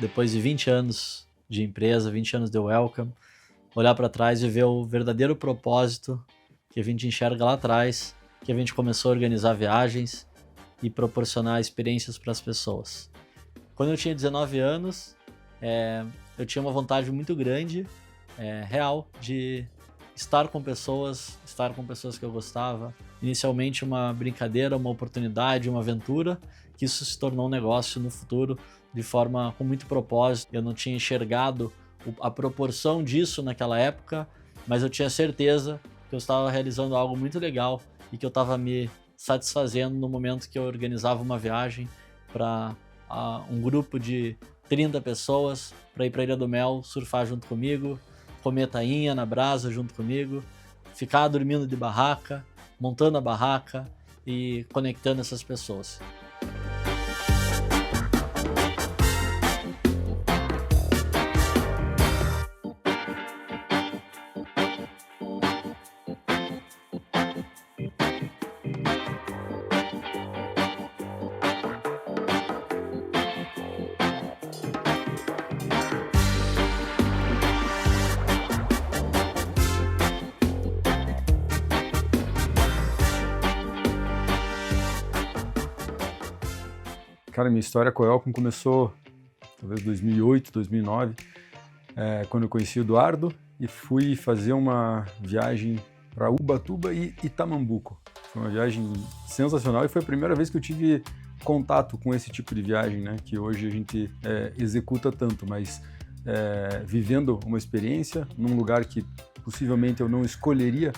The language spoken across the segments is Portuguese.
depois de 20 anos de empresa, 20 anos de Welcome, olhar para trás e ver o verdadeiro propósito que a gente enxerga lá atrás, que a gente começou a organizar viagens e proporcionar experiências para as pessoas. Quando eu tinha 19 anos, eu tinha uma vontade muito grande, real, de estar com pessoas que eu gostava. Inicialmente uma brincadeira, uma oportunidade, uma aventura, que isso se tornou um negócio no futuro de forma com muito propósito. Eu não tinha enxergado a proporção disso naquela época, mas eu tinha certeza que eu estava realizando algo muito legal e que eu estava me satisfazendo no momento que eu organizava uma viagem para um grupo de 30 pessoas para ir para a Ilha do Mel, surfar junto comigo, comer tainha na brasa junto comigo, ficar dormindo de barraca, montando a barraca e conectando essas pessoas. Cara, minha história com a Welcome começou talvez 2008, 2009, quando eu conheci o Eduardo e fui fazer uma viagem para Ubatuba e Itamambuco. Foi uma viagem sensacional e foi a primeira vez que eu tive contato com esse tipo de viagem, né, que hoje a gente executa tanto, mas vivendo uma experiência num lugar que possivelmente eu não escolheria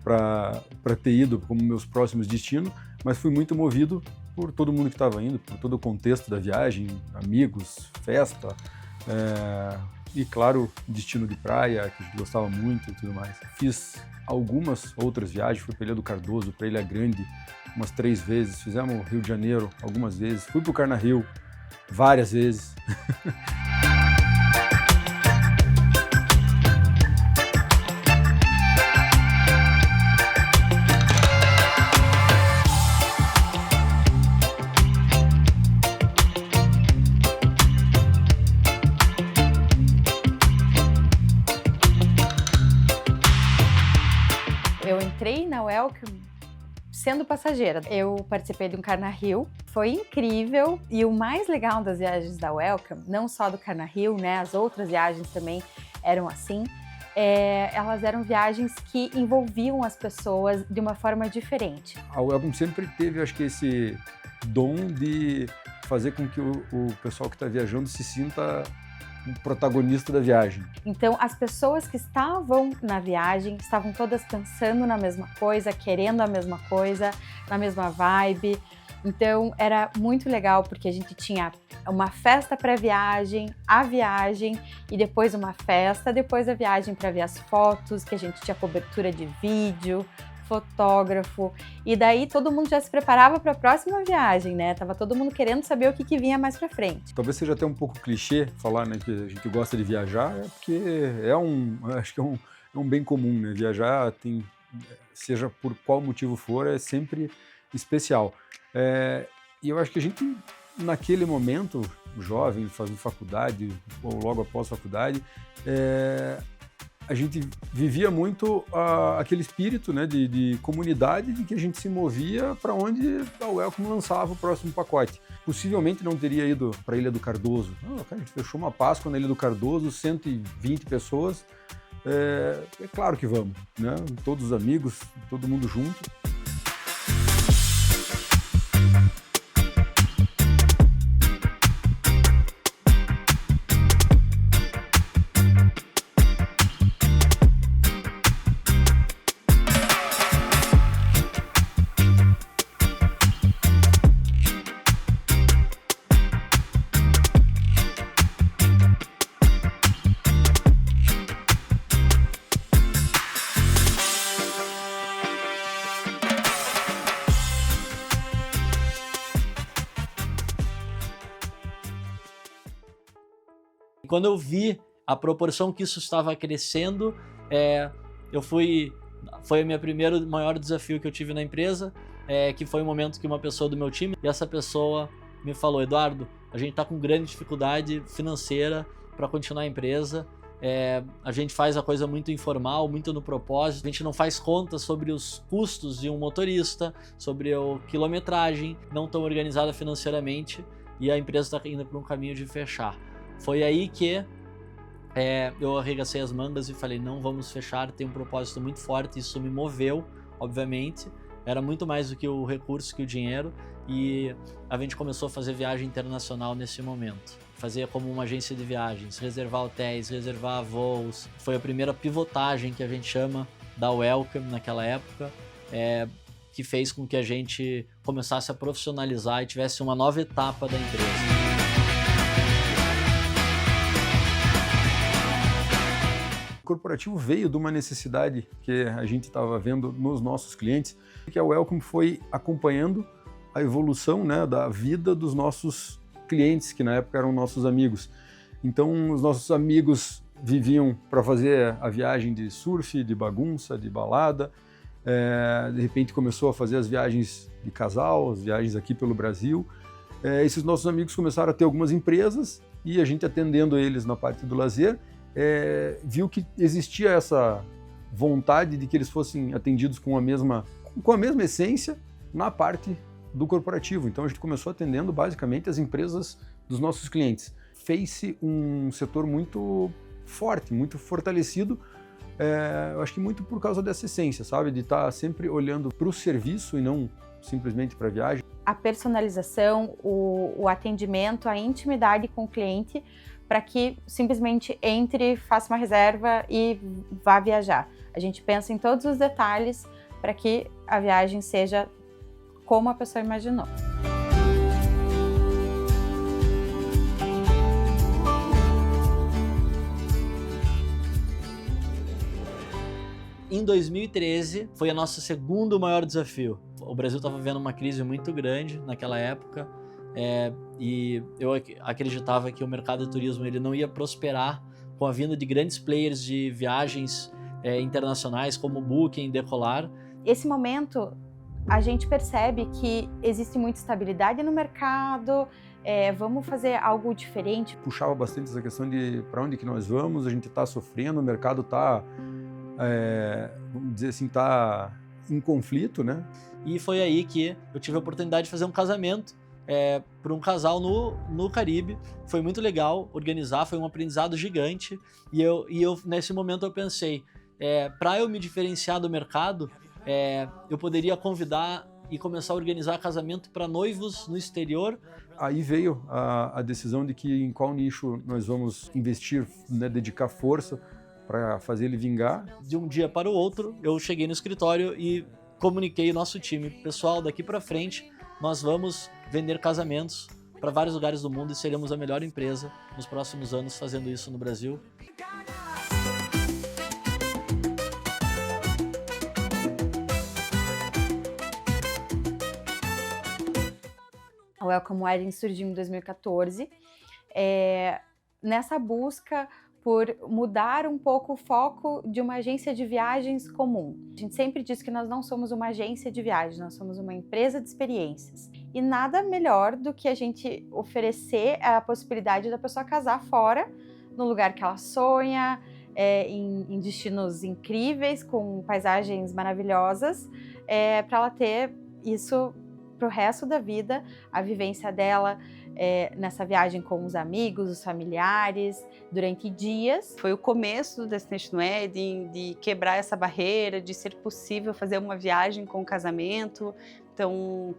para ter ido como meus próximos destinos, mas fui muito movido por todo mundo que estava indo, por todo o contexto da viagem, amigos, festa, e claro, destino de praia, que a gente gostava muito e tudo mais. Fiz algumas outras viagens, fui para Ilha do Cardoso, para Ilha Grande, umas 3 vezes, fizemos Rio de Janeiro algumas vezes, fui para o Carnario várias vezes. Eu entrei na Welcome sendo passageira. Eu participei de um Carnario, foi incrível, e o mais legal das viagens da Welcome, não só do Carnario, né, as outras viagens também eram assim, elas eram viagens que envolviam as pessoas de uma forma diferente. A Welcome sempre teve, acho que, esse dom de fazer com que o pessoal que está viajando se sinta o protagonista da viagem. Então, as pessoas que estavam na viagem estavam todas pensando na mesma coisa, querendo a mesma coisa, na mesma vibe. Então, era muito legal porque a gente tinha uma festa pré-viagem, a viagem e depois uma festa, depois a viagem para ver as fotos, que a gente tinha cobertura de vídeo, fotógrafo, e daí todo mundo já se preparava para a próxima viagem, né? Tava todo mundo querendo saber o que vinha mais para frente. Talvez seja até um pouco clichê falar, né, que a gente gosta de viajar, porque acho que é um bem comum, né? Viajar seja por qual motivo for, é sempre especial. E eu acho que a gente, naquele momento, jovem, fazendo faculdade, ou logo após faculdade, a gente vivia muito aquele espírito, né, de comunidade, de que a gente se movia para onde a Welcome lançava o próximo pacote. Possivelmente não teria ido para a Ilha do Cardoso. Cara, a gente fechou uma Páscoa na Ilha do Cardoso, 120 pessoas. É claro que vamos, né? Todos os amigos, todo mundo junto. Quando eu vi a proporção que isso estava crescendo, foi o meu primeiro maior desafio que eu tive na empresa, que foi um momento que uma pessoa do meu time, e essa pessoa me falou: Eduardo, a gente está com grande dificuldade financeira para continuar a empresa. A gente faz a coisa muito informal, muito no propósito. A gente não faz contas sobre os custos de um motorista, sobre a quilometragem, não tão organizada financeiramente, e a empresa está indo para um caminho de fechar. Foi aí que eu arregacei as mangas e falei, não vamos fechar, tem um propósito muito forte. Isso me moveu, obviamente, era muito mais do que o recurso, que o dinheiro, e a gente começou a fazer viagem internacional nesse momento. Fazia como uma agência de viagens, reservar hotéis, reservar voos. Foi a primeira pivotagem, que a gente chama, da Welcome naquela época, que fez com que a gente começasse a profissionalizar e tivesse uma nova etapa da empresa. O corporativo veio de uma necessidade que a gente estava vendo nos nossos clientes, que a Welcome foi acompanhando a evolução, né, da vida dos nossos clientes, que na época eram nossos amigos. Então, os nossos amigos viviam para fazer a viagem de surf, de bagunça, de balada. De repente começou a fazer as viagens de casal, as viagens aqui pelo Brasil. Esses nossos amigos começaram a ter algumas empresas e a gente atendendo eles na parte do lazer, viu que existia essa vontade de que eles fossem atendidos com a mesma essência na parte do corporativo. Então a gente começou atendendo basicamente as empresas dos nossos clientes. Fez-se um setor muito forte, muito fortalecido, eu acho que muito por causa dessa essência, sabe? De estar sempre olhando para o serviço e não simplesmente para a viagem. A personalização, o atendimento, a intimidade com o cliente, para que simplesmente entre, faça uma reserva e vá viajar. A gente pensa em todos os detalhes para que a viagem seja como a pessoa imaginou. Em 2013 foi o nosso segundo maior desafio. O Brasil estava vivendo uma crise muito grande naquela época, e eu acreditava que o mercado de turismo ele não ia prosperar com a vinda de grandes players de viagens internacionais como Booking, Decolar. Esse momento a gente percebe que existe muita estabilidade no mercado, vamos fazer algo diferente. Puxava bastante essa questão de para onde que nós vamos, a gente está sofrendo, o mercado está, vamos dizer assim, está em conflito, né? E foi aí que eu tive a oportunidade de fazer um casamento para um casal no Caribe. Foi muito legal organizar, foi um aprendizado gigante, e eu nesse momento eu pensei, para eu me diferenciar do mercado, eu poderia convidar e começar a organizar casamento para noivos no exterior. Aí veio a decisão de que em qual nicho nós vamos investir, né, dedicar força para fazer ele vingar. De um dia para o outro, eu cheguei no escritório e comuniquei o nosso time. Pessoal, daqui para frente, nós vamos vender casamentos para vários lugares do mundo e seremos a melhor empresa nos próximos anos fazendo isso no Brasil. A Welcome Wedding surgiu em 2014, nessa busca por mudar um pouco o foco de uma agência de viagens comum. A gente sempre diz que nós não somos uma agência de viagens, nós somos uma empresa de experiências. E nada melhor do que a gente oferecer a possibilidade da pessoa casar fora, no lugar que ela sonha, em destinos incríveis, com paisagens maravilhosas, para ela ter isso para o resto da vida, a vivência dela nessa viagem com os amigos, os familiares, durante dias. Foi o começo do Destination Wedding, de quebrar essa barreira, de ser possível fazer uma viagem com casamento. Então,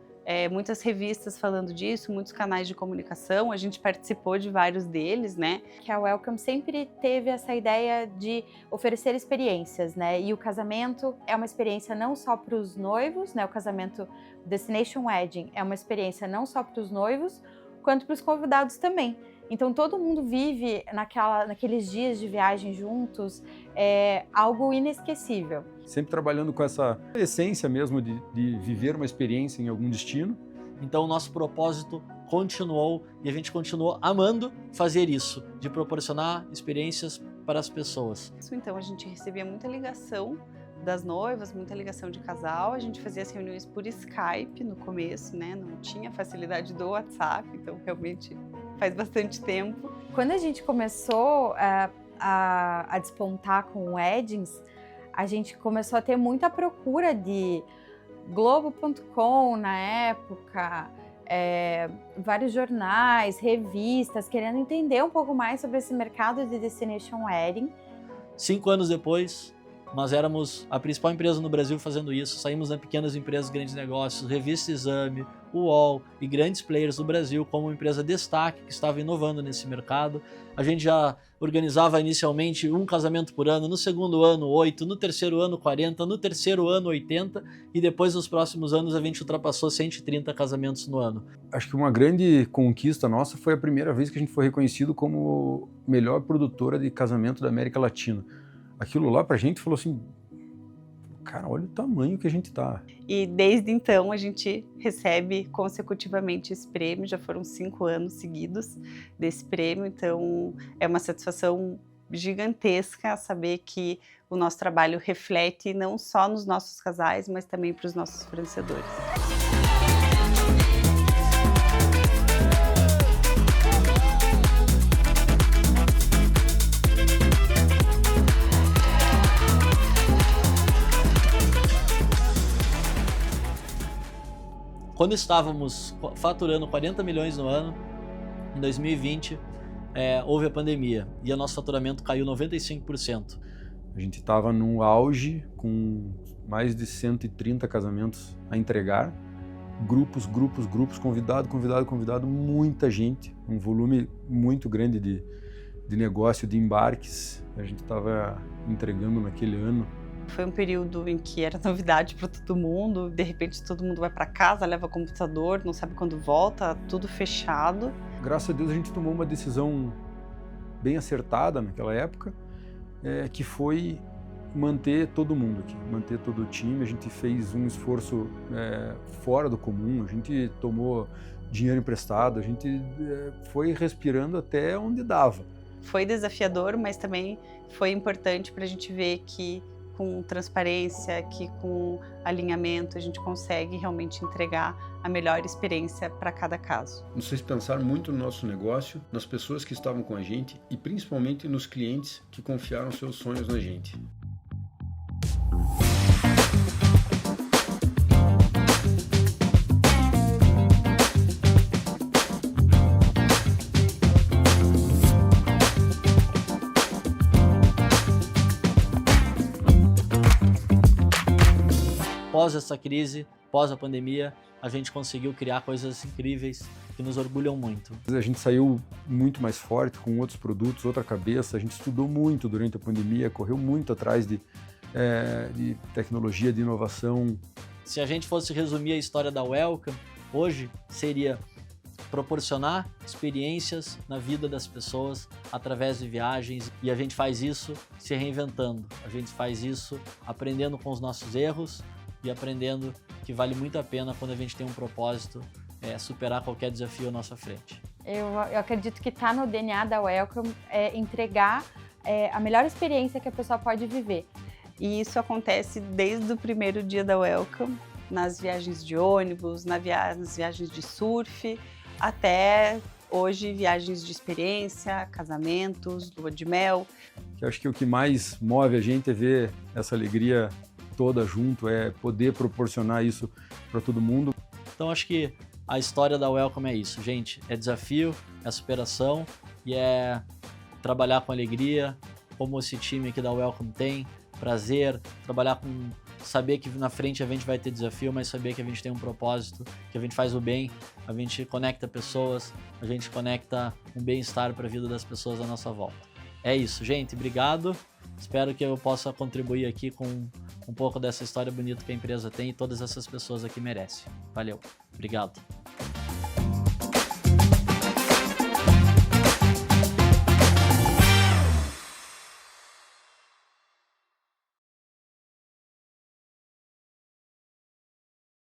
muitas revistas falando disso, muitos canais de comunicação, a gente participou de vários deles, né? Que a Welcome sempre teve essa ideia de oferecer experiências, né? E o casamento é uma experiência não só para os noivos, né? O casamento Destination Wedding é uma experiência não só para os noivos, quanto para os convidados também. Então todo mundo vive naqueles dias de viagem juntos, algo inesquecível. Sempre trabalhando com essa essência mesmo de viver uma experiência em algum destino. Então o nosso propósito continuou e a gente continuou amando fazer isso, de proporcionar experiências para as pessoas. Então a gente recebia muita ligação das noivas, muita ligação de casal, a gente fazia as reuniões por Skype no começo, né? Não tinha facilidade do WhatsApp, então realmente faz bastante tempo. Quando a gente começou a despontar com o Weddings, a gente começou a ter muita procura de Globo.com na época, vários jornais, revistas, querendo entender um pouco mais sobre esse mercado de Destination Wedding. 5 anos depois, nós éramos a principal empresa no Brasil fazendo isso. Saímos nas pequenas empresas, grandes negócios, Revista Exame, UOL e grandes players do Brasil como empresa destaque que estava inovando nesse mercado. A gente já organizava inicialmente um casamento por ano, no segundo ano 8, no terceiro ano 40, no terceiro ano 80 e depois nos próximos anos a gente ultrapassou 130 casamentos no ano. Acho que uma grande conquista nossa foi a primeira vez que a gente foi reconhecido como melhor produtora de casamento da América Latina. Aquilo lá pra gente falou assim, cara, olha o tamanho que a gente tá. E desde então a gente recebe consecutivamente esse prêmio, já foram 5 anos seguidos desse prêmio, então é uma satisfação gigantesca saber que o nosso trabalho reflete não só nos nossos casais, mas também para os nossos fornecedores. Quando estávamos faturando 40 milhões no ano, em 2020, houve a pandemia e o nosso faturamento caiu 95%. A gente estava num auge com mais de 130 casamentos a entregar, grupos, convidado, muita gente, um volume muito grande de negócio, de embarques. A gente estava entregando naquele ano. Foi um período em que era novidade para todo mundo, de repente todo mundo vai para casa, leva computador, não sabe quando volta, tudo fechado. Graças a Deus a gente tomou uma decisão bem acertada naquela época, que foi manter todo mundo aqui, manter todo o time. A gente fez um esforço fora do comum, a gente tomou dinheiro emprestado, a gente foi respirando até onde dava. Foi desafiador, mas também foi importante para a gente ver que com transparência, que com alinhamento a gente consegue realmente entregar a melhor experiência para cada caso. Nos fez pensar muito no nosso negócio, nas pessoas que estavam com a gente e principalmente nos clientes que confiaram seus sonhos na gente. Pós essa crise, pós a pandemia, a gente conseguiu criar coisas incríveis que nos orgulham muito. A gente saiu muito mais forte com outros produtos, outra cabeça. A gente estudou muito durante a pandemia, correu muito atrás de tecnologia, de inovação. Se a gente fosse resumir a história da Welcome, hoje seria proporcionar experiências na vida das pessoas através de viagens, e a gente faz isso se reinventando, a gente faz isso aprendendo com os nossos erros e aprendendo que vale muito a pena quando a gente tem um propósito, superar qualquer desafio à nossa frente. Eu acredito que está no DNA da Welcome entregar a melhor experiência que a pessoa pode viver. E isso acontece desde o primeiro dia da Welcome, nas viagens de ônibus, nas viagens de surf, até hoje viagens de experiência, casamentos, lua de mel. Eu acho que o que mais move a gente é ver essa alegria toda junto, é poder proporcionar isso para todo mundo. Então acho que a história da Welcome é isso, gente, é desafio, é superação e é trabalhar com alegria, como esse time aqui da Welcome tem, prazer, trabalhar com saber que na frente a gente vai ter desafio, mas saber que a gente tem um propósito, que a gente faz o bem, a gente conecta pessoas, a gente conecta um bem-estar para a vida das pessoas à nossa volta. É isso, gente, obrigado. Espero que eu possa contribuir aqui com um pouco dessa história bonita que a empresa tem e todas essas pessoas aqui merecem. Valeu, obrigado.